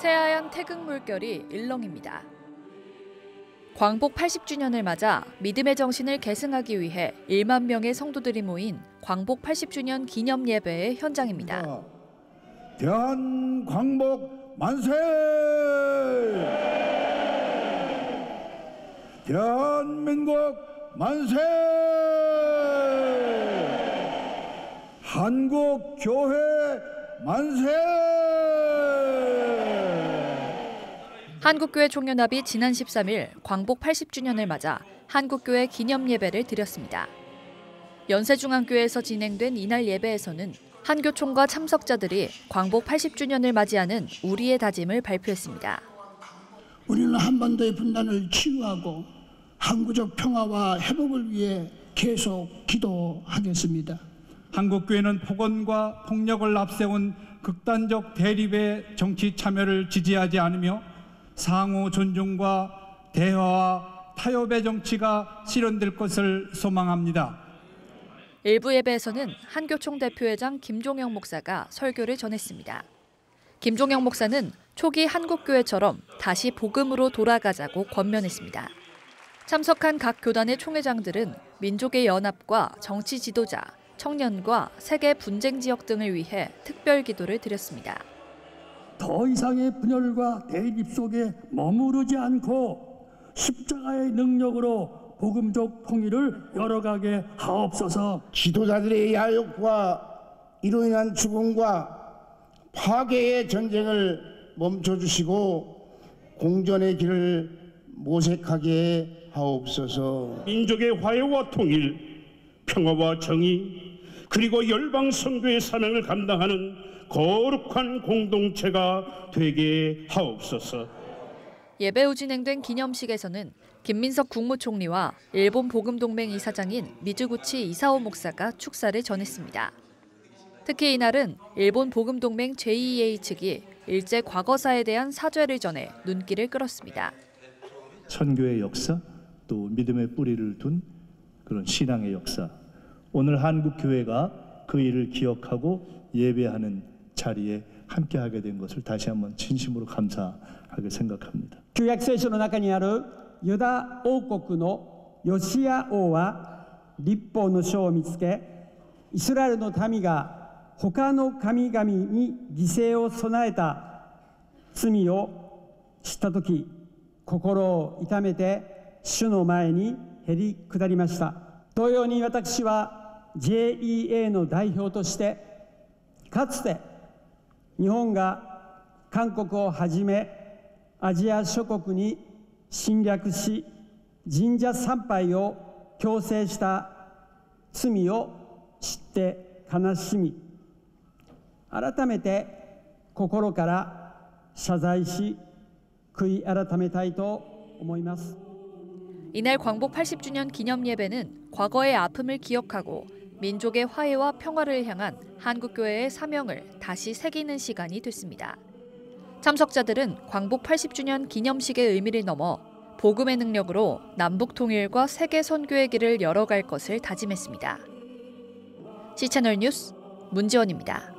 새하얀 태극 물결이 일렁입니다. 광복 80주년을 맞아 믿음의 정신을 계승하기 위해 1만 명의 성도들이 모인 광복 80주년 기념 예배의 현장입니다. 대한광복 만세! 대한민국 만세! 한국교회 만세! 한국교회 총연합이 지난 13일 광복 80주년을 맞아 한국교회 기념 예배를 드렸습니다. 연세중앙교회에서 진행된 이날 예배에서는 한교총과 참석자들이 광복 80주년을 맞이하는 우리의 다짐을 발표했습니다. 우리는 한반도의 분단을 치유하고 항구적 평화와 회복을 위해 계속 기도하겠습니다. 한국교회는 폭언과 폭력을 앞세운 극단적 대립의 정치 참여를 지지하지 않으며 상호 존중과 대화와 타협의 정치가 실현될 것을 소망합니다. 일부 예배에서는 한교총 대표회장 김종영 목사가 설교를 전했습니다. 김종영 목사는 초기 한국교회처럼 다시 복음으로 돌아가자고 권면했습니다. 참석한 각 교단의 총회장들은 민족의 연합과 정치 지도자, 청년과 세계 분쟁 지역 등을 위해 특별 기도를 드렸습니다. 더 이상의 분열과 대립 속에 머무르지 않고 십자가의 능력으로 복음적 통일을 열어가게 하옵소서. 지도자들의 야욕과 이로 인한 죽음과 파괴의 전쟁을 멈춰주시고 공전의 길을 모색하게 하옵소서. 민족의 화해와 통일, 평화와 정의, 그리고 열방 선교의 사명을 감당하는 거룩한 공동체가 되게 하옵소서. 예배 후 진행된 기념식에서는 김민석 국무총리와 일본 복음동맹 이사장인 미즈구치 이사오 목사가 축사를 전했습니다. 특히 이날은 일본 복음동맹 JEA 측이 일제 과거사에 대한 사죄를 전해 눈길을 끌었습니다. 선교의 역사, 또 믿음의 뿌리를 둔 그런 신앙의 역사. 오늘 한국교회가 그 일을 기억하고 예배하는 자리에 함께하게 된 것을 다시 한번 진심으로 감사하게 생각합니다. 旧約聖書の中にあるユダ王国のヨシア王は律法の書を見つけ、イスラエルの民が他の神々に犠牲を備えた罪を知ったとき、心を痛めて主の前にへり下りました。同様に私は JEA の代表としてかつて日本が韓国をはじめアジア諸国に侵略し神社参拝を強制した罪を知って悲しみ、改めて心から謝罪し悔い改めたいと思います。 이날 광복 80주년 기념 예배는 과거의 아픔을 기억하고 민족의 화해와 평화를 향한 한국교회의 사명을 다시 새기는 시간이 됐습니다. 참석자들은 광복 80주년 기념식의 의미를 넘어 복음의 능력으로 남북 통일과 세계 선교의 길을 열어갈 것을 다짐했습니다. C채널 뉴스 문지원입니다.